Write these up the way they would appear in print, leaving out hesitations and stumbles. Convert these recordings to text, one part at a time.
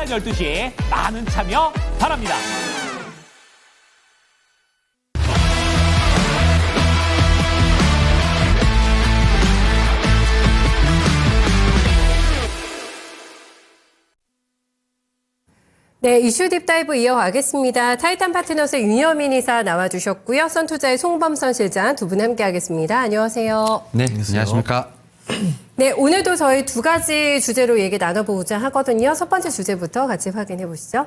12시에 많은 참여 바랍니다. 네, 이슈 딥다이브 이어가겠습니다. 타이탄 파트너스의 윤여민 이사 나와주셨고요. 선투자의 송범선 실장 두 분 함께하겠습니다. 안녕하세요. 네, 안녕하십니까. 네, 오늘도 저희 두 가지 주제로 얘기 나눠보고자 하거든요. 첫 번째 주제부터 같이 확인해 보시죠.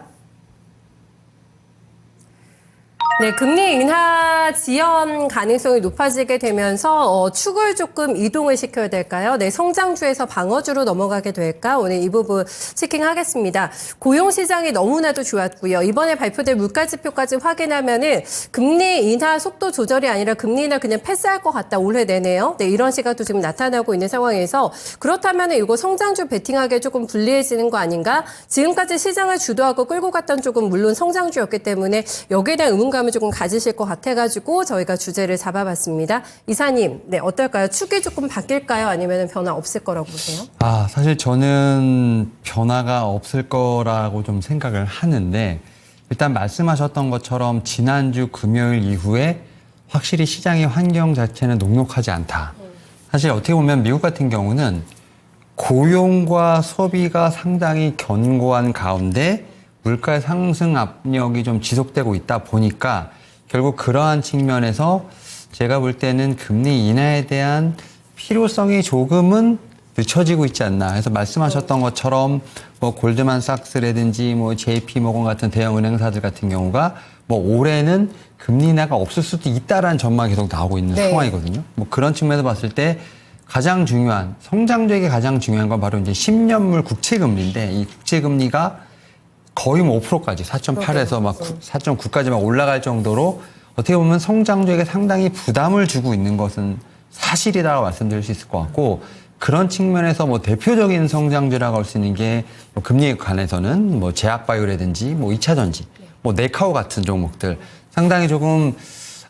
네, 금리 인하 지연 가능성이 높아지게 되면서 축을 조금 이동을 시켜야 될까요? 네, 성장주에서 방어주로 넘어가게 될까? 오늘 이 부분 체킹하겠습니다. 고용 시장이 너무나도 좋았고요. 이번에 발표될 물가 지표까지 확인하면은 금리 인하 속도 조절이 아니라 금리 인하 그냥 패스할 것 같다 올해 내내요. 네, 이런 시각도 지금 나타나고 있는 상황에서 그렇다면은 이거 성장주 베팅하기에 조금 불리해지는 거 아닌가? 지금까지 시장을 주도하고 끌고 갔던 쪽은 물론 성장주였기 때문에 여기에 대한 의문감을 조금 가지실 것 같아가지고 저희가 주제를 잡아봤습니다. 이사님, 네, 어떨까요? 축이 조금 바뀔까요? 아니면 변화 없을 거라고 보세요? 사실 저는 변화가 없을 거라고 좀 생각을 하는데, 일단 말씀하셨던 것처럼 지난주 금요일 이후에 확실히 시장의 환경 자체는 녹록하지 않다. 사실 어떻게 보면 미국 같은 경우는 고용과 소비가 상당히 견고한 가운데 물가의 상승 압력이 좀 지속되고 있다 보니까 결국 그러한 측면에서 제가 볼 때는 금리 인하에 대한 필요성이 조금은 늦춰지고 있지 않나 해서 말씀하셨던 것처럼 뭐 골드만삭스라든지 뭐 JP모건 같은 대형 은행사들 같은 경우가 뭐 올해는 금리 인하가 없을 수도 있다라는 전망이 계속 나오고 있는 상황이거든요. 뭐 그런 측면에서 봤을 때 가장 중요한 성장주에게 가장 중요한 건 바로 이제 10년물 국채금리인데 이 국채금리가 거의 뭐 5%까지 4.8에서 막 4.9까지 막 올라갈 정도로 어떻게 보면 성장주에게 상당히 부담을 주고 있는 것은 사실이라고 말씀드릴 수 있을 것 같고 그런 측면에서 뭐 대표적인 성장주라고 할 수 있는 게 뭐 금리에 관해서는 뭐 제약바이오라든지 뭐 2차전지, 뭐 네카오 같은 종목들 상당히 조금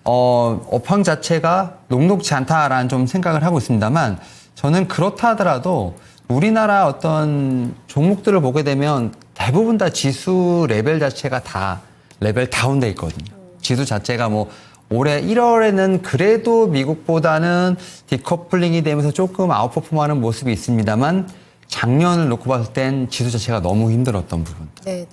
업황 자체가 녹록지 않다라는 좀 생각을 하고 있습니다만 저는 그렇다 하더라도 우리나라 어떤 종목들을 보게 되면 대부분 다 지수 레벨 자체가 다 레벨 다운돼 있거든요. 지수 자체가 뭐 올해 1월에는 그래도 미국보다는 디커플링이 되면서 조금 아웃퍼폼하는 모습이 있습니다만 작년을 놓고 봤을 땐 지수 자체가 너무 힘들었던 부분. 네.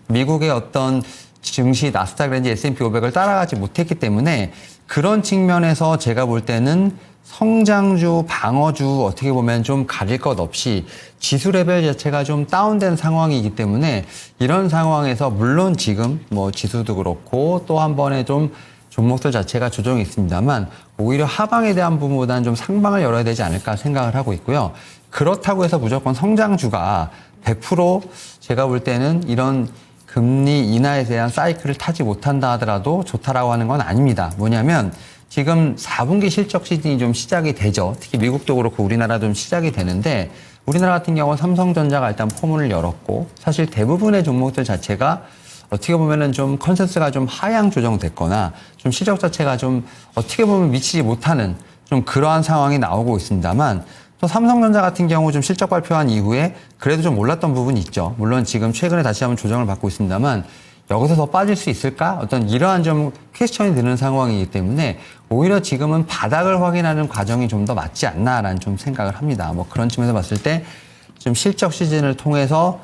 미국의 어떤 증시 나스닥이라든지 S&P 500을 따라가지 못했기 때문에 그런 측면에서 제가 볼 때는 성장주, 방어주 어떻게 보면 좀 가릴 것 없이 지수 레벨 자체가 좀 다운된 상황이기 때문에 이런 상황에서 물론 지금 뭐 지수도 그렇고 또 한 번에 좀 종목들 자체가 조정이 있습니다만 오히려 하방에 대한 부분보다는 좀 상방을 열어야 되지 않을까 생각을 하고 있고요. 그렇다고 해서 무조건 성장주가 100% 제가 볼 때는 이런 금리 인하에 대한 사이클을 타지 못한다 하더라도 좋다라고 하는 건 아닙니다. 뭐냐면 지금 4분기 실적 시즌이 좀 시작이 되죠. 특히 미국도 그렇고 우리나라도 좀 시작이 되는데 우리나라 같은 경우는 삼성전자가 일단 포문을 열었고 사실 대부분의 종목들 자체가 어떻게 보면은 좀 컨센서스가 좀 하향 조정됐거나 좀 실적 자체가 좀 어떻게 보면 미치지 못하는 좀 그러한 상황이 나오고 있습니다만 또 삼성전자 같은 경우 좀 실적 발표한 이후에 그래도 좀 올랐던 부분이 있죠. 물론 지금 최근에 다시 한번 조정을 받고 있습니다만 여기서 더 빠질 수 있을까? 어떤 이러한 좀 퀘스천이 드는 상황이기 때문에 오히려 지금은 바닥을 확인하는 과정이 좀 더 맞지 않나라는 좀 생각을 합니다. 뭐 그런 측면에서 봤을 때 좀 실적 시즌을 통해서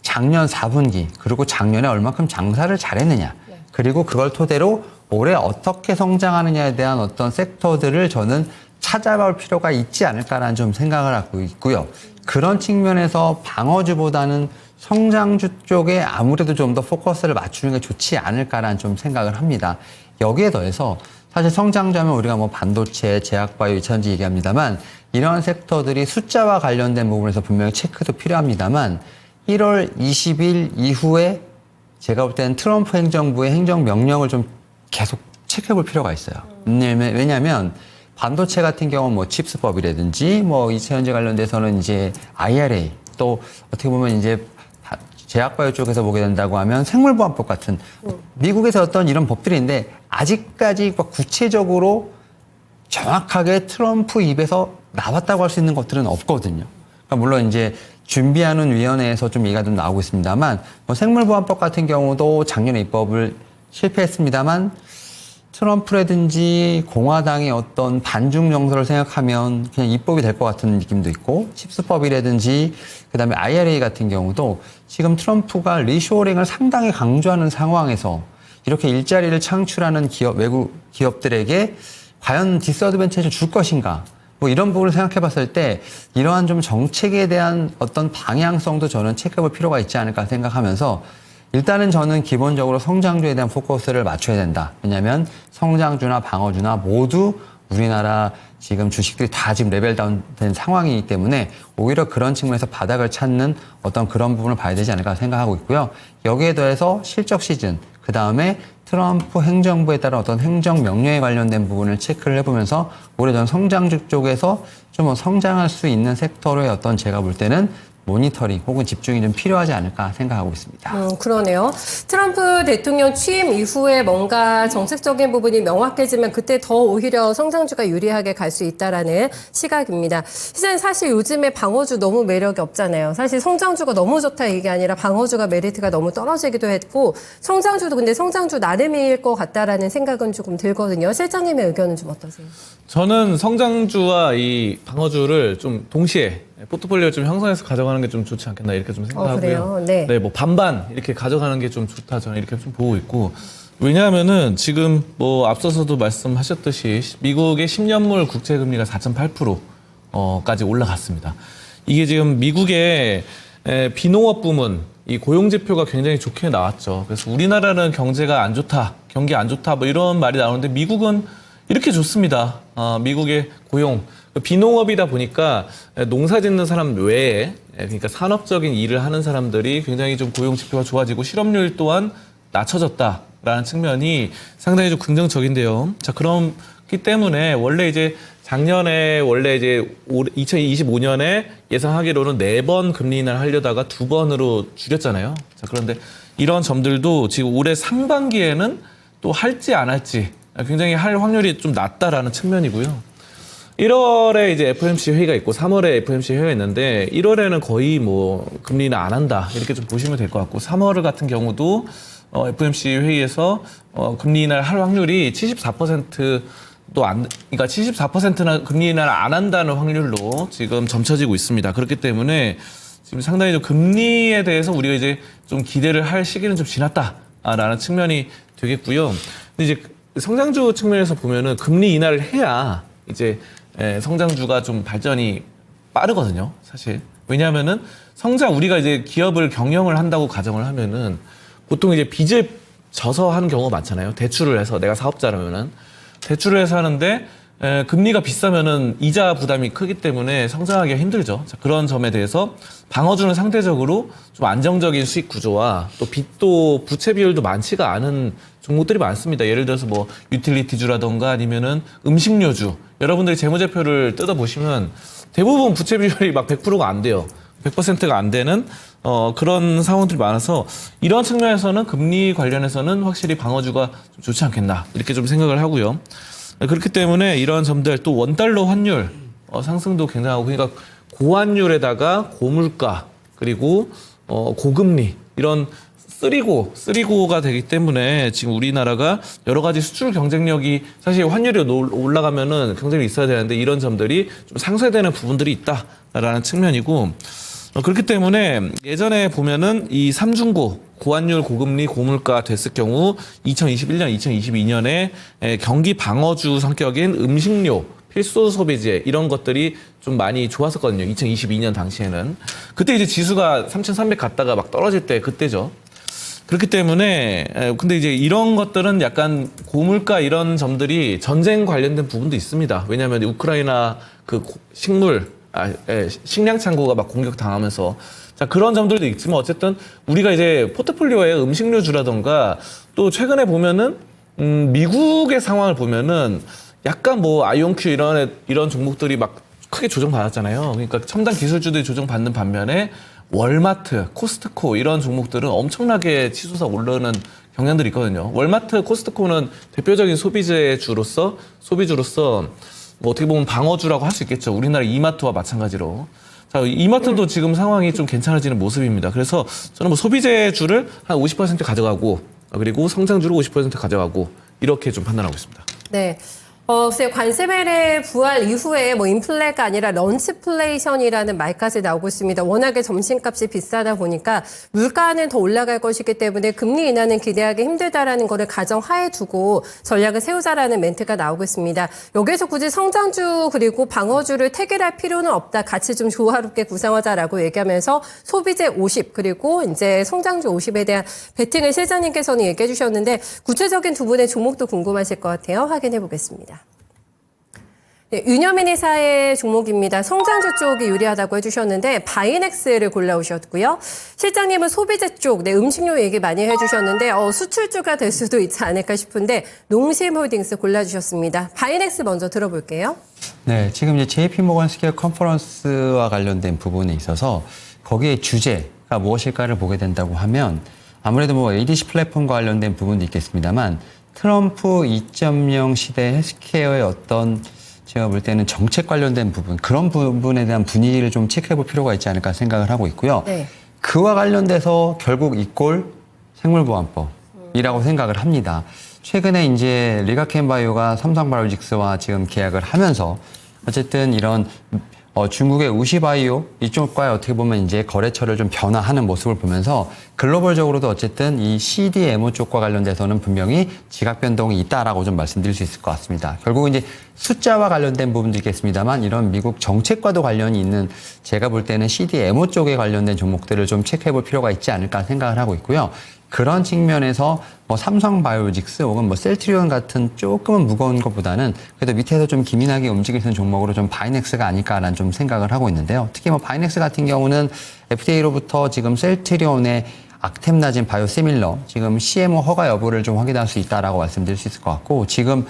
작년 4분기 그리고 작년에 얼마큼 장사를 잘했느냐 그리고 그걸 토대로 올해 어떻게 성장하느냐에 대한 어떤 섹터들을 저는 찾아볼 필요가 있지 않을까라는 좀 생각을 하고 있고요. 그런 측면에서 방어주보다는 성장주 쪽에 아무래도 좀 더 포커스를 맞추는 게 좋지 않을까라는 좀 생각을 합니다. 여기에 더해서 사실 성장주 하면 우리가 뭐 반도체, 제약바이오, 2차전지 얘기합니다만 이런 섹터들이 숫자와 관련된 부분에서 분명히 체크도 필요합니다만 1월 20일 이후에 제가 볼 때는 트럼프 행정부의 행정명령을 좀 계속 체크해 볼 필요가 있어요. 왜냐하면 반도체 같은 경우는 뭐 칩스법이라든지 뭐 2차전지 관련돼서는 이제 IRA 또 어떻게 보면 이제 제약바이오 쪽에서 보게 된다고 하면 생물보안법 같은 미국에서 어떤 이런 법들이 있는데 아직까지 구체적으로 정확하게 트럼프 입에서 나왔다고 할 수 있는 것들은 없거든요. 그러니까 물론 이제 준비하는 위원회에서 좀 얘기가 좀 나오고 있습니다만 뭐 생물보안법 같은 경우도 작년에 입법을 실패했습니다만 트럼프라든지 공화당의 어떤 반중 정서를 생각하면 그냥 입법이 될 것 같은 느낌도 있고 칩스법이라든지 그다음에 IRA 같은 경우도 지금 트럼프가 리쇼어링을 상당히 강조하는 상황에서 이렇게 일자리를 창출하는 기업, 외국 기업들에게 과연 디스어드밴티지를 줄 것인가 뭐 이런 부분을 생각해 봤을 때 이러한 좀 정책에 대한 어떤 방향성도 저는 체크해 볼 필요가 있지 않을까 생각하면서 일단은 저는 기본적으로 성장주에 대한 포커스를 맞춰야 된다. 왜냐하면 성장주나 방어주나 모두 우리나라 지금 주식들이 다 지금 레벨 다운된 상황이기 때문에 오히려 그런 측면에서 바닥을 찾는 어떤 그런 부분을 봐야 되지 않을까 생각하고 있고요. 여기에 더해서 실적 시즌, 그 다음에 트럼프 행정부에 따른 어떤 행정 명령에 관련된 부분을 체크를 해보면서 올해 전 성장주 쪽에서 좀 성장할 수 있는 섹터로의 어떤 제가 볼 때는 모니터링 혹은 집중이 좀 필요하지 않을까 생각하고 있습니다. 그러네요. 트럼프 대통령 취임 이후에 뭔가 정책적인 부분이 명확해지면 그때 더 오히려 성장주가 유리하게 갈 수 있다라는 시각입니다. 시장님 사실 요즘에 방어주 너무 매력이 없잖아요. 사실 성장주가 너무 좋다 이게 아니라 방어주가 메리트가 너무 떨어지기도 했고 성장주도 근데 성장주 나름일 것 같다라는 생각은 조금 들거든요. 실장님의 의견은 좀 어떠세요? 저는 성장주와 이 방어주를 좀 동시에 포트폴리오 좀 형성해서 가져가는 게 좀 좋지 않겠나 이렇게 좀 생각하고요. 그래요? 네. 네, 뭐 반반 이렇게 가져가는 게 좀 좋다 저는 이렇게 좀 보고 있고 왜냐하면은 지금 뭐 앞서서도 말씀하셨듯이 미국의 10년물 국채금리가 4.8%까지 올라갔습니다. 이게 지금 미국의 비농업 부문 이 고용 지표가 굉장히 좋게 나왔죠. 그래서 우리나라는 경제가 안 좋다, 경기 안 좋다 뭐 이런 말이 나오는데 미국은 이렇게 좋습니다. 미국의 고용 비농업이다 보니까 농사 짓는 사람 외에 그러니까 산업적인 일을 하는 사람들이 굉장히 좀 고용 지표가 좋아지고 실업률 또한 낮춰졌다라는 측면이 상당히 좀 긍정적인데요. 자, 그렇기 때문에 원래 이제 작년에 원래 이제 2025년에 예상하기로는 4번 금리 인하를 하려다가 2번으로 줄였잖아요. 자, 그런데 이런 점들도 지금 올해 상반기에는 또 할지 안 할지 굉장히 할 확률이 좀 낮다라는 측면이고요. 1월에 이제 FOMC 회의가 있고 3월에 FOMC 회의가 있는데 1월에는 거의 뭐 금리 인하 안 한다 이렇게 좀 보시면 될 것 같고 3월 같은 경우도 FOMC 회의에서 금리 인하를 할 확률이 74%도 안, 그러니까 74%나 금리 인하를 안 한다는 확률로 지금 점쳐지고 있습니다. 그렇기 때문에 지금 상당히 좀 금리에 대해서 우리가 이제 좀 기대를 할 시기는 좀 지났다라는 측면이 되겠고요. 근데 이제 성장주 측면에서 보면은 금리 인하를 해야 이제 성장주가 좀 발전이 빠르거든요, 사실. 왜냐하면은 우리가 이제 기업을 경영을 한다고 가정을 하면은 보통 이제 빚을 져서 하는 경우가 많잖아요. 대출을 해서 내가 사업자라면은 대출을 해서 하는데 금리가 비싸면은 이자 부담이 크기 때문에 성장하기가 힘들죠. 자, 그런 점에 대해서 방어주는 상대적으로 좀 안정적인 수익 구조와 또 빚도 부채 비율도 많지가 않은 종목들이 많습니다. 예를 들어서 뭐 유틸리티주라던가 아니면은 음식료주. 여러분들이 재무제표를 뜯어보시면 대부분 부채 비율이 막 100%가 안 돼요. 100%가 안 되는 그런 상황들이 많아서 이런 측면에서는 금리 관련해서는 확실히 방어주가 좀 좋지 않겠나 이렇게 좀 생각을 하고요. 그렇기 때문에 이런 점들 또 원달러 환율 상승도 굉장하고 그러니까 고환율에다가 고물가 그리고 고금리 이런 쓰리고가 되기 때문에 지금 우리나라가 여러 가지 수출 경쟁력이 사실 환율이 올라가면은 경쟁력이 있어야 되는데 이런 점들이 좀 상쇄되는 부분들이 있다라는 측면이고 그렇기 때문에 예전에 보면은 이 삼중고 고환율, 고금리, 고물가 됐을 경우 2021년, 2022년에 경기 방어주 성격인 음식료, 필수 소비재 이런 것들이 좀 많이 좋았었거든요. 2022년 당시에는. 그때 이제 지수가 3,300 갔다가 막 떨어질 때 그때죠. 그렇기 때문에 근데 이제 이런 것들은 약간 고물가 이런 점들이 전쟁 관련된 부분도 있습니다. 왜냐하면 우크라이나 그 식량 창고가 막 공격당하면서 자 그런 점들도 있지만 어쨌든 우리가 이제 포트폴리오에 음식료주라던가 또 최근에 보면은 미국의 상황을 보면은 약간 뭐 아이온큐 이런 종목들이 막 크게 조정받았잖아요. 그러니까 첨단 기술주들이 조정받는 반면에 월마트, 코스트코 이런 종목들은 엄청나게 치솟아 오르는 경향들이 있거든요. 월마트, 코스트코는 대표적인 소비주로서 뭐 어떻게 보면 방어주라고 할 수 있겠죠. 우리나라 이마트와 마찬가지로. 자, 이마트도 지금 상황이 좀 괜찮아지는 모습입니다. 그래서 저는 뭐 소비재주를 한 50% 가져가고 그리고 성장주를 50% 가져가고 이렇게 좀 판단하고 있습니다. 네. 글쎄요, 관세벨의 부활 이후에 뭐 인플레가 아니라 런치플레이션이라는 말까지 나오고 있습니다. 워낙에 점심값이 비싸다 보니까 물가는 더 올라갈 것이기 때문에 금리 인하는 기대하기 힘들다라는 거를 가정하에 두고 전략을 세우자라는 멘트가 나오고 있습니다. 여기서 굳이 성장주 그리고 방어주를 태결할 필요는 없다. 같이 좀 조화롭게 구성하자라고 얘기하면서 소비재 50 그리고 이제 성장주 50에 대한 베팅을 실장님께서는 얘기해 주셨는데 구체적인 두 분의 종목도 궁금하실 것 같아요. 확인해 보겠습니다. 네, 유념인 회사의 종목입니다. 성장주 쪽이 유리하다고 해주셨는데 바이넥스를 골라오셨고요. 실장님은 소비재 쪽, 네, 음식료 얘기 많이 해주셨는데 수출주가 될 수도 있지 않을까 싶은데 농심홀딩스 골라주셨습니다. 바이넥스 먼저 들어볼게요. 네, 지금 이제 JP모건 스퀘어 컨퍼런스와 관련된 부분에 있어서 거기에 주제가 무엇일까를 보게 된다고 하면 아무래도 뭐 ADC 플랫폼과 관련된 부분도 있겠습니다만 트럼프 2.0 시대 헬스케어의 어떤 제가 볼 때는 정책 관련된 부분, 그런 부분에 대한 분위기를 좀 체크해 볼 필요가 있지 않을까 생각을 하고 있고요. 네. 그와 관련돼서 결국 이꼴 생물보안법이라고 생각을 합니다. 최근에 이제 리가켄바이오가 삼성바이오직스와 지금 계약을 하면서 어쨌든 이런 중국의 우시바이오 이쪽과의 어떻게 보면 이제 거래처를 좀 변화하는 모습을 보면서 글로벌적으로도 어쨌든 이 CDMO 쪽과 관련돼서는 분명히 지각 변동이 있다라고 좀 말씀드릴 수 있을 것 같습니다. 결국 이제 숫자와 관련된 부분도 있겠습니다만 이런 미국 정책과도 관련이 있는 제가 볼 때는 CDMO 쪽에 관련된 종목들을 좀 체크해 볼 필요가 있지 않을까 생각을 하고 있고요. 그런 측면에서 뭐 삼성바이오직스 혹은 뭐 셀트리온 같은 조금은 무거운 것보다는 그래도 밑에서 좀 기민하게 움직일 수 있는 종목으로 좀 바이넥스가 아닐까라는 좀 생각을 하고 있는데요. 특히 뭐 바이넥스 같은 경우는 FDA로부터 지금 셀트리온의 악템나진 바이오시밀러 지금 CMO 허가 여부를 좀 확인할 수 있다라고 말씀드릴 수 있을 것 같고 지금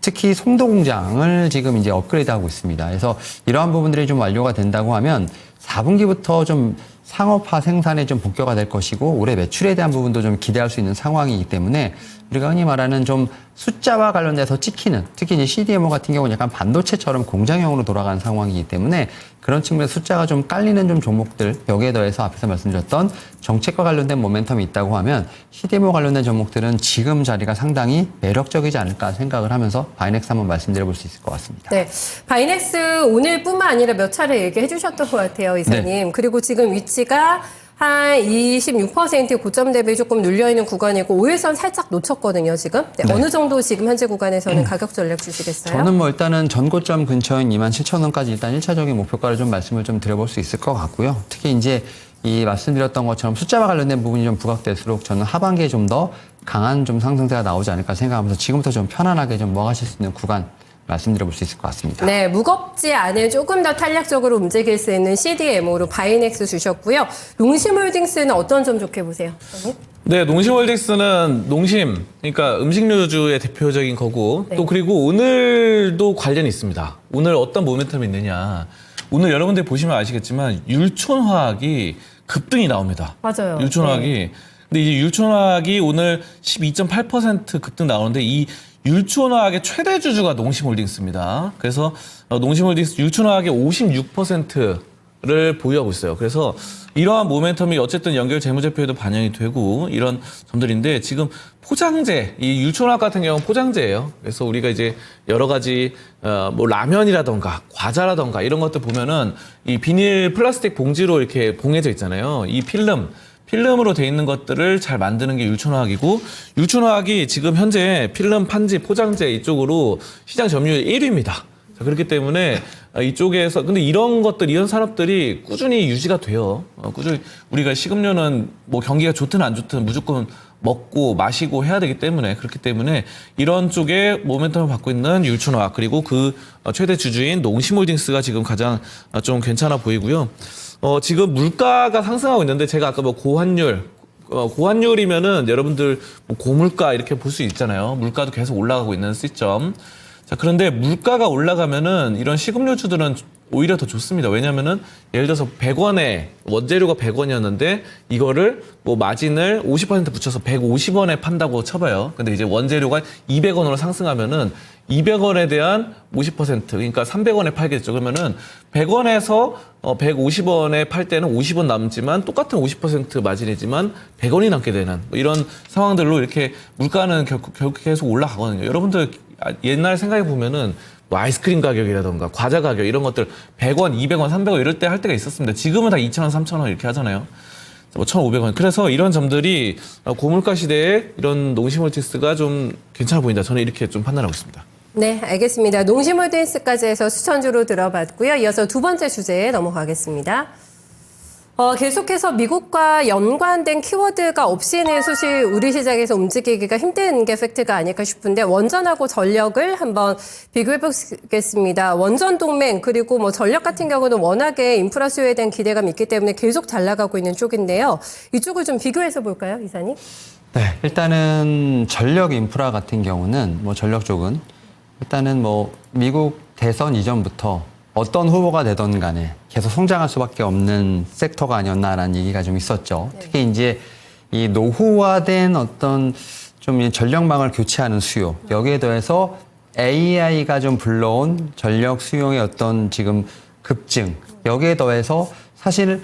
특히 송도 공장을 지금 이제 업그레이드하고 있습니다. 그래서 이러한 부분들이 좀 완료가 된다고 하면 4분기부터 좀 상업화 생산에 좀 복귀가 될 것이고 올해 매출에 대한 부분도 좀 기대할 수 있는 상황이기 때문에 우리가 흔히 말하는 좀 숫자와 관련돼서 찍히는 특히 이제 CDMO 같은 경우는 약간 반도체처럼 공장형으로 돌아가는 상황이기 때문에 그런 측면에서 숫자가 좀 깔리는 좀 종목들 여기에 더해서 앞에서 말씀드렸던 정책과 관련된 모멘텀이 있다고 하면 CDMO 관련된 종목들은 지금 자리가 상당히 매력적이지 않을까 생각을 하면서 바이넥스 한번 말씀드려볼 수 있을 것 같습니다. 네, 바이넥스 오늘뿐만 아니라 몇 차례 얘기해 주셨던 것 같아요, 이사님. 네. 그리고 지금 위치가 한 26% 고점 대비 조금 눌려있는 구간이고 5일선 살짝 놓쳤거든요, 지금. 네, 네. 어느 정도 지금 현재 구간에서는 가격 전략 주시겠어요? 저는 뭐 일단은 전고점 근처인 27,000원까지 일단 1차적인 목표가를 좀 말씀을 좀 드려볼 수 있을 것 같고요. 특히 이제 이 말씀드렸던 것처럼 숫자와 관련된 부분이 좀 부각될수록 저는 하반기에 좀 더 강한 좀 상승세가 나오지 않을까 생각하면서 지금부터 좀 편안하게 좀 먹으실 수 있는 구간 말씀드려볼 수 있을 것 같습니다. 네, 무겁지 않은 조금 더 탄력적으로 움직일 수 있는 CDMO로 바이넥스 주셨고요. 농심홀딩스는 어떤 점 좋게 보세요? 네, 농심홀딩스는 농심, 그러니까 음식료주의 대표적인 거고 네. 또 그리고 오늘도 관련이 있습니다. 오늘 어떤 모멘텀이 있느냐. 오늘 여러분들 보시면 아시겠지만 율촌화학이 급등이 나옵니다. 맞아요. 율촌화학이. 네. 근데 이제 율촌화학이 오늘 12.8% 급등 나오는데 이 율촌화학의 최대 주주가 농심홀딩스입니다. 그래서 농심홀딩스 율촌화학의 56%를 보유하고 있어요. 그래서 이러한 모멘텀이 어쨌든 연결 재무제표에도 반영이 되고 이런 점들인데 지금 포장재, 이 율촌화학 같은 경우는 포장재예요. 그래서 우리가 이제 여러 가지 뭐 라면이라던가 과자라던가 이런 것들 보면은 이 비닐 플라스틱 봉지로 이렇게 봉해져 있잖아요. 이 필름으로 돼 있는 것들을 잘 만드는 게 율촌화학이고 율촌화학이 지금 현재 필름, 판지, 포장재 이쪽으로 시장 점유율 1위입니다. 그렇기 때문에 이쪽에서 근데 이런 것들 이런 산업들이 꾸준히 유지가 돼요. 꾸준히 우리가 식음료는 뭐 경기가 좋든 안 좋든 무조건 먹고 마시고 해야 되기 때문에 그렇기 때문에 이런 쪽에 모멘텀을 받고 있는 율촌화학 그리고 그 최대 주주인 농심홀딩스가 지금 가장 좀 괜찮아 보이고요. 지금 물가가 상승하고 있는데 제가 아까 뭐 고환율이면은 여러분들 뭐 고물가 이렇게 볼 수 있잖아요. 물가도 계속 올라가고 있는 시점. 자, 그런데 물가가 올라가면은 이런 식음료주들은 오히려 더 좋습니다. 왜냐면은 예를 들어서 100원에 원재료가 100원이었는데 이거를 뭐 마진을 50% 붙여서 150원에 판다고 쳐봐요. 근데 이제 원재료가 200원으로 상승하면은 200원에 대한 50% 그러니까 300원에 팔겠죠. 그러면은 100원에서 150원에 팔 때는 50원 남지만 똑같은 50% 마진이지만 100원이 남게 되는 뭐 이런 상황들로 이렇게 물가는 결국 계속 올라가거든요. 여러분들 옛날 생각해 보면은 뭐 아이스크림 가격이라던가 과자 가격 이런 것들 100원, 200원, 300원 이럴 때 할 때가 있었습니다. 지금은 다 2,000원, 3,000원 이렇게 하잖아요. 뭐 1,500원. 그래서 이런 점들이 고물가 시대에 이런 농심몰티스가 좀 괜찮아 보인다. 저는 이렇게 좀 판단하고 있습니다. 네, 알겠습니다. 농심홀딩스까지 해서 추천주로 들어봤고요. 이어서 두 번째 주제에 넘어가겠습니다. 계속해서 미국과 연관된 키워드가 없이는 사실 우리 시장에서 움직이기가 힘든 게 팩트가 아닐까 싶은데 원전하고 전력을 한번 비교해 보겠습니다. 원전 동맹 그리고 뭐 전력 같은 경우는 워낙에 인프라 수요에 대한 기대감이 있기 때문에 계속 잘 나가고 있는 쪽인데요. 이쪽을 좀 비교해서 볼까요, 이사님? 네, 일단은 전력 인프라 같은 경우는 뭐 전력 쪽은 일단은 뭐 미국 대선 이전부터 어떤 후보가 되던 간에 계속 성장할 수밖에 없는 섹터가 아니었나라는 얘기가 좀 있었죠. 네. 특히 이제 이 노후화된 어떤 좀 전력망을 교체하는 수요, 여기에 더해서 AI가 좀 불러온 전력 수용의 어떤 지금 급증, 여기에 더해서 사실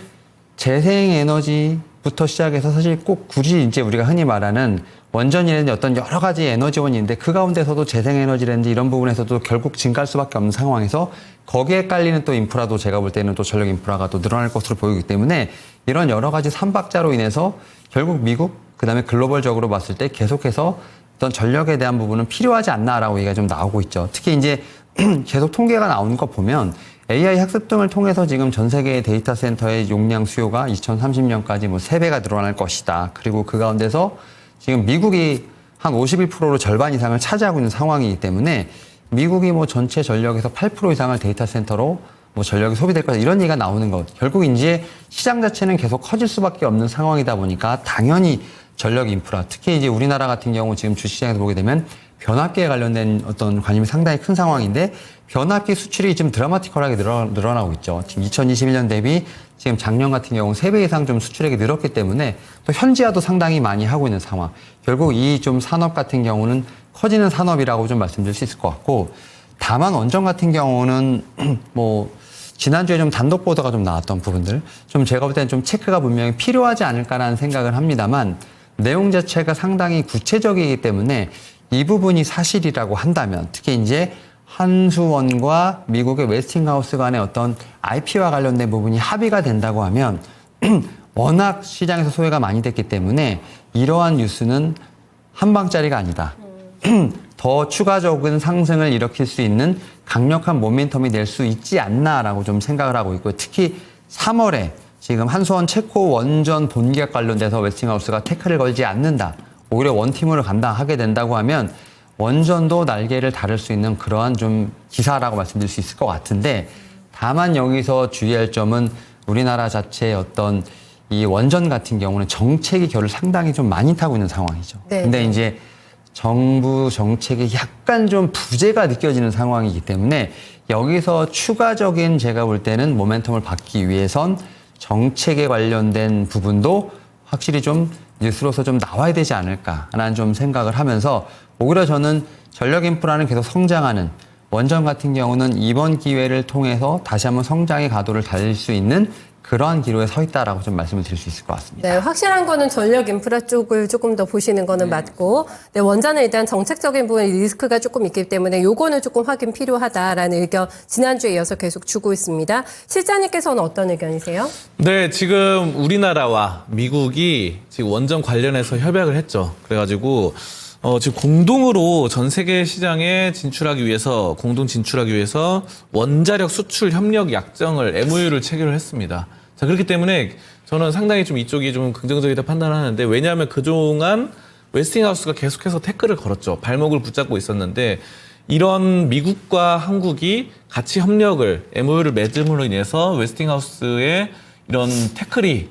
재생에너지부터 시작해서 사실 꼭 굳이 이제 우리가 흔히 말하는 원전이라든지 어떤 여러 가지 에너지원이 있는데 그 가운데서도 재생에너지라든지 이런 부분에서도 결국 증가할 수밖에 없는 상황에서 거기에 깔리는 또 인프라도 제가 볼 때는 또 전력 인프라가 또 늘어날 것으로 보이기 때문에 이런 여러 가지 삼박자로 인해서 결국 미국 그다음에 글로벌적으로 봤을 때 계속해서 어떤 전력에 대한 부분은 필요하지 않나라고 얘기가 좀 나오고 있죠. 특히 이제 계속 통계가 나오는 거 보면 AI 학습 등을 통해서 지금 전 세계의 데이터 센터의 용량 수요가 2030년까지 뭐 3배가 늘어날 것이다. 그리고 그 가운데서 지금 미국이 한 51%로 절반 이상을 차지하고 있는 상황이기 때문에 미국이 뭐 전체 전력에서 8% 이상을 데이터 센터로 뭐 전력이 소비될 거다 이런 얘기가 나오는 것. 결국 이제 시장 자체는 계속 커질 수밖에 없는 상황이다 보니까 당연히 전력 인프라, 특히 이제 우리나라 같은 경우 지금 주식시장에서 보게 되면 변압기에 관련된 어떤 관심이 상당히 큰 상황인데 변압기 수출이 지금 드라마티컬하게 늘어나고 있죠. 지금 2021년 대비 지금 작년 같은 경우 3배 이상 좀 수출액이 늘었기 때문에 또 현지화도 상당히 많이 하고 있는 상황. 결국 이 좀 산업 같은 경우는 커지는 산업이라고 좀 말씀드릴 수 있을 것 같고 다만 원전 같은 경우는 뭐 지난주에 좀 단독 보도가 좀 나왔던 부분들 좀 제가 볼 때는 좀 체크가 분명히 필요하지 않을까라는 생각을 합니다만 내용 자체가 상당히 구체적이기 때문에 이 부분이 사실이라고 한다면 특히 이제 한수원과 미국의 웨스팅하우스 간의 어떤 IP와 관련된 부분이 합의가 된다고 하면 워낙 시장에서 소외가 많이 됐기 때문에 이러한 뉴스는 한 방짜리가 아니다. 더 추가적인 상승을 일으킬 수 있는 강력한 모멘텀이 될 수 있지 않나라고 좀 생각을 하고 있고요. 특히 3월에 지금 한수원 체코 원전 본계약 관련돼서 웨스팅하우스가 태클을 걸지 않는다. 오히려 원팀으로 간다 하게 된다고 하면 원전도 날개를 다룰 수 있는 그러한 좀 기사라고 말씀드릴 수 있을 것 같은데 다만 여기서 주의할 점은 우리나라 자체의 어떤 이 원전 같은 경우는 정책이 결을 상당히 좀 많이 타고 있는 상황이죠. 네. 근데 이제 정부 정책이 약간 좀 부재가 느껴지는 상황이기 때문에 여기서 추가적인 제가 볼 때는 모멘텀을 받기 위해선 정책에 관련된 부분도 확실히 좀 뉴스로서 좀 나와야 되지 않을까라는 좀 생각을 하면서 오히려 저는 전력 인프라는 계속 성장하는 원전 같은 경우는 이번 기회를 통해서 다시 한번 성장의 가도를 달릴 수 있는 그러한 기로에 서 있다라고 좀 말씀을 드릴 수 있을 것 같습니다. 네, 확실한 거는 전력 인프라 쪽을 조금 더 보시는 거는 맞고, 네, 원전은 일단 정책적인 부분 리스크가 조금 있기 때문에 요거는 조금 확인 필요하다라는 의견 지난주에 이어서 계속 주고 있습니다. 실장님께서는 어떤 의견이세요? 네, 지금 우리나라와 미국이 지금 원전 관련해서 협약을 했죠. 그래가지고 지금 공동으로 전 세계 시장에 진출하기 위해서 공동 진출하기 위해서 원자력 수출 협력 약정을 MOU를 체결을 했습니다. 자, 그렇기 때문에 저는 상당히 좀 이쪽이 좀 긍정적이다 판단하는데 왜냐하면 그동안 웨스팅하우스가 계속해서 태클을 걸었죠. 발목을 붙잡고 있었는데 이런 미국과 한국이 같이 협력을 MOU를 맺음으로 인해서 웨스팅하우스의 이런 태클이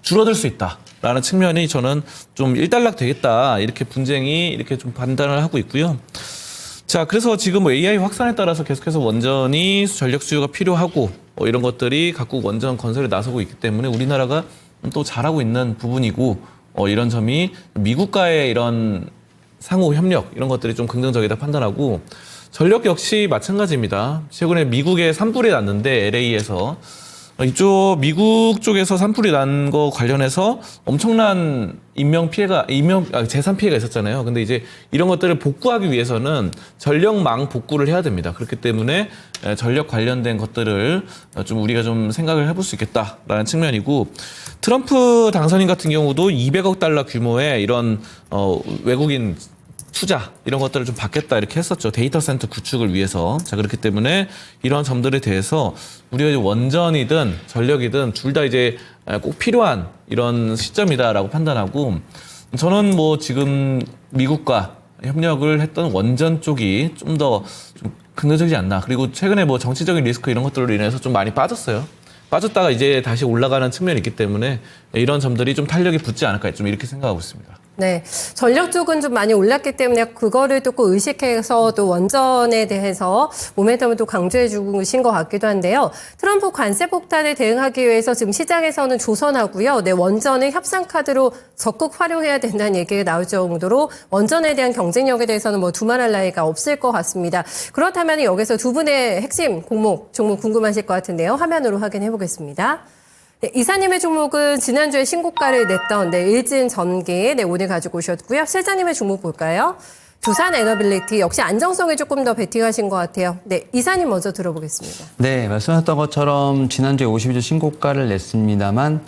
줄어들 수 있다라는 측면이 저는 좀 일단락 되겠다 이렇게 분쟁이 이렇게 좀 판단을 하고 있고요. 자, 그래서 지금 뭐 AI 확산에 따라서 계속해서 원전이 전력 수요가 필요하고 이런 것들이 각국 원전 건설에 나서고 있기 때문에 우리나라가 또 잘하고 있는 부분이고 이런 점이 미국과의 이런 상호 협력 이런 것들이 좀 긍정적이다 판단하고 전력 역시 마찬가지입니다. 최근에 미국에 산불이 났는데 LA에서 이쪽 미국 쪽에서 산불이 난 거 관련해서 엄청난 재산 피해가 있었잖아요. 근데 이제 이런 것들을 복구하기 위해서는 전력망 복구를 해야 됩니다. 그렇기 때문에 전력 관련된 것들을 좀 우리가 좀 생각을 해볼 수 있겠다라는 측면이고 트럼프 당선인 같은 경우도 200억 달러 규모의 이런 외국인 투자 이런 것들을 좀 받겠다 이렇게 했었죠. 데이터 센터 구축을 위해서. 자, 그렇기 때문에 이러한 점들에 대해서 우리가 이제 원전이든 전력이든 둘 다 이제 꼭 필요한 이런 시점이다라고 판단하고 저는 뭐 지금 미국과 협력을 했던 원전 쪽이 좀 더 좀 긍정적이지 않나. 그리고 최근에 뭐 정치적인 리스크 이런 것들로 인해서 좀 많이 빠졌어요. 빠졌다가 이제 다시 올라가는 측면이 있기 때문에 이런 점들이 좀 탄력이 붙지 않을까 좀 이렇게 생각하고 있습니다. 네, 전력 쪽은 좀 많이 올랐기 때문에 그거를 또 꼭 의식해서 또 원전에 대해서 모멘텀을 또 강조해 주신 것 같기도 한데요. 트럼프 관세 폭탄에 대응하기 위해서 지금 시장에서는 조선하고요. 네, 원전을 협상 카드로 적극 활용해야 된다는 얘기가 나올 정도로 원전에 대한 경쟁력에 대해서는 뭐 두말할 나위가 없을 것 같습니다. 그렇다면 여기서 두 분의 핵심 종목 궁금하실 것 같은데요. 화면으로 확인해 보겠습니다. 네, 이사님의 종목은 지난주에 신고가를 냈던 일진전기 오늘 가지고 오셨고요. 실장님의 종목 볼까요? 두산에너빌리티 역시 안정성에 조금 더 베팅하신 것 같아요. 네, 이사님 먼저 들어보겠습니다. 네, 말씀하셨던 것처럼 지난주에 52주 신고가를 냈습니다만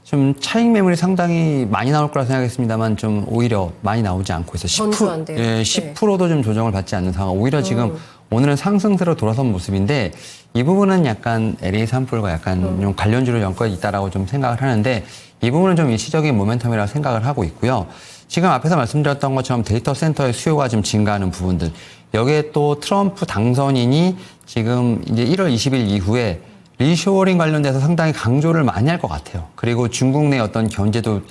좀 차익 매물이 상당히 많이 나올 거라 생각했습니다만 좀 오히려 많이 나오지 않고 있어요. 건조한데요. 예, 10%도 좀 조정을 받지 않는 상황. 오히려 지금 오늘은 상승세로 돌아선 모습인데 이 부분은 약간 LA 산불과 약간 좀 관련주로 연관이 있다라고 좀 생각을 하는데 이 부분은 좀 일시적인 모멘텀이라고 생각을 하고 있고요. 지금 앞에서 말씀드렸던 것처럼 데이터 센터의 수요가 좀 증가하는 부분들 여기에 또 트럼프 당선인이 지금 이제 1월 20일 이후에 리쇼어링 관련돼서 상당히 강조를 많이 할 것 같아요. 그리고 중국 내 어떤 견제도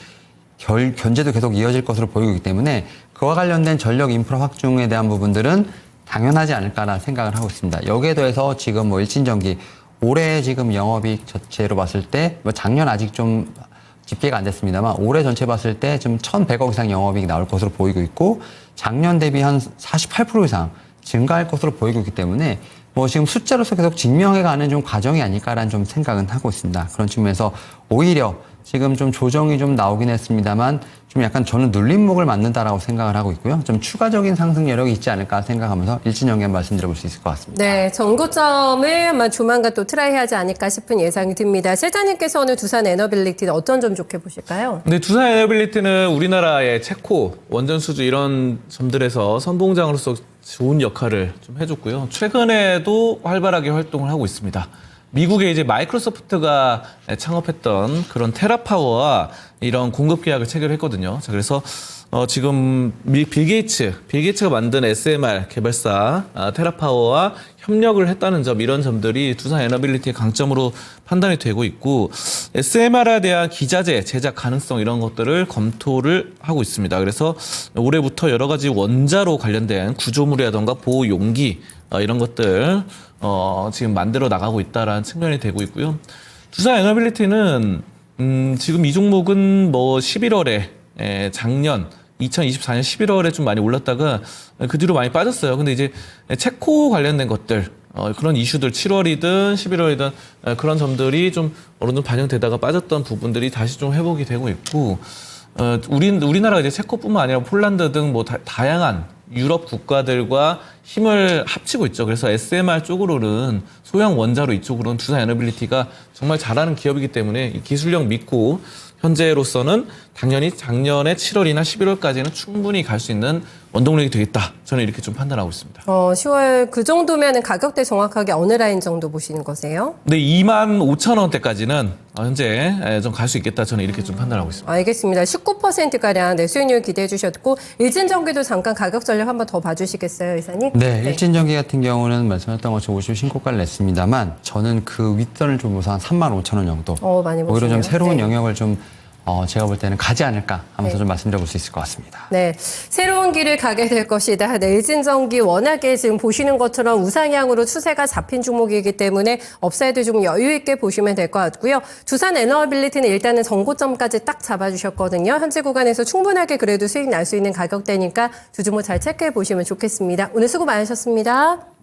계속 이어질 것으로 보이고 있기 때문에 그와 관련된 전력 인프라 확충에 대한 부분들은 당연하지 않을까라 생각을 하고 있습니다. 여기에 더해서 지금 뭐 일진전기 올해 지금 영업이익 전체로 봤을 때 뭐 작년 아직 좀 집계가 안 됐습니다만 올해 전체 봤을 때 좀 1,100억 이상 영업이익 나올 것으로 보이고 있고 작년 대비 한 48% 이상 증가할 것으로 보이고 있기 때문에 뭐 지금 숫자로서 계속 증명해가는 좀 과정이 아닐까라는 좀 생각은 하고 있습니다. 그런 측면에서 오히려 지금 좀 조정이 좀 나오긴 했습니다만 좀 약간 저는 눌림목을 맞는다라고 생각을 하고 있고요. 좀 추가적인 상승 여력이 있지 않을까 생각하면서 일진전기 말씀드려볼 수 있을 것 같습니다. 네, 전고점을 아마 조만간 또 트라이하지 않을까 싶은 예상이 듭니다. 실장님께서는 두산에너빌리티는 어떤 점 좋게 보실까요? 근데 두산에너빌리티는 우리나라의 체코, 원전 수주 이런 점들에서 선봉장으로서 좋은 역할을 좀 해줬고요. 최근에도 활발하게 활동을 하고 있습니다. 미국에 이제 마이크로소프트가 창업했던 그런 테라파워와 이런 공급 계약을 체결했거든요. 자, 그래서 지금 빌 게이츠가 만든 SMR 개발사 테라파워와 협력을 했다는 점, 이런 점들이 두산에너빌리티의 강점으로 판단이 되고 있고 SMR에 대한 기자재 제작 가능성 이런 것들을 검토를 하고 있습니다. 그래서 올해부터 여러 가지 원자로 관련된 구조물이라던가 보호 용기 이런 것들 지금 만들어 나가고 있다라는 측면이 되고 있고요. 두산에너빌리티는 지금 이 종목은 뭐 11월에 작년 2024년 11월에 좀 많이 올랐다가 그 뒤로 많이 빠졌어요. 근데 이제 체코 관련된 것들 그런 이슈들 7월이든 11월이든 그런 점들이 좀 어느 정도 반영되다가 빠졌던 부분들이 다시 좀 회복이 되고 있고 우리나라가 이제 체코뿐만 아니라 폴란드 등 뭐 다양한 유럽 국가들과 힘을 합치고 있죠. 그래서 SMR 쪽으로는 소형 원자로 이쪽으로는 두산에너빌리티가 정말 잘하는 기업이기 때문에 이 기술력 믿고 현재로서는 당연히 작년에 7월이나 11월까지는 충분히 갈 수 있는 원동력이 되겠다. 저는 이렇게 좀 판단하고 있습니다. 10월 그 정도면 가격대 정확하게 어느 라인 정도 보시는 거세요? 네, 25,000원대까지는 현재 좀 갈 수 있겠다. 저는 이렇게 좀 판단하고 있습니다. 알겠습니다. 19%가량 수익률 기대해 주셨고 일진전기도 잠깐 가격 전략 한번 더 봐주시겠어요, 이사님? 네, 일진전기 같은 경우는 말씀하셨던 것처럼 50 신고가를 냈습니다만 저는 그 윗선을 좀 보서 한 35,000원 정도 많이 오히려 좀 보시네요. 새로운 네. 영역을 좀 제가 볼 때는 가지 않을까 하면서 네. 좀 말씀드려볼 수 있을 것 같습니다. 네, 새로운 길을 가게 될 것이다. 네, 일진전기 워낙에 지금 보시는 것처럼 우상향으로 추세가 잡힌 종목이기 때문에 업사이드 좀 여유 있게 보시면 될 것 같고요. 두산 에너빌리티는 일단은 전고점까지 딱 잡아주셨거든요. 현재 구간에서 충분하게 그래도 수익 날 수 있는 가격대니까 두 종목 잘 체크해 보시면 좋겠습니다. 오늘 수고 많으셨습니다.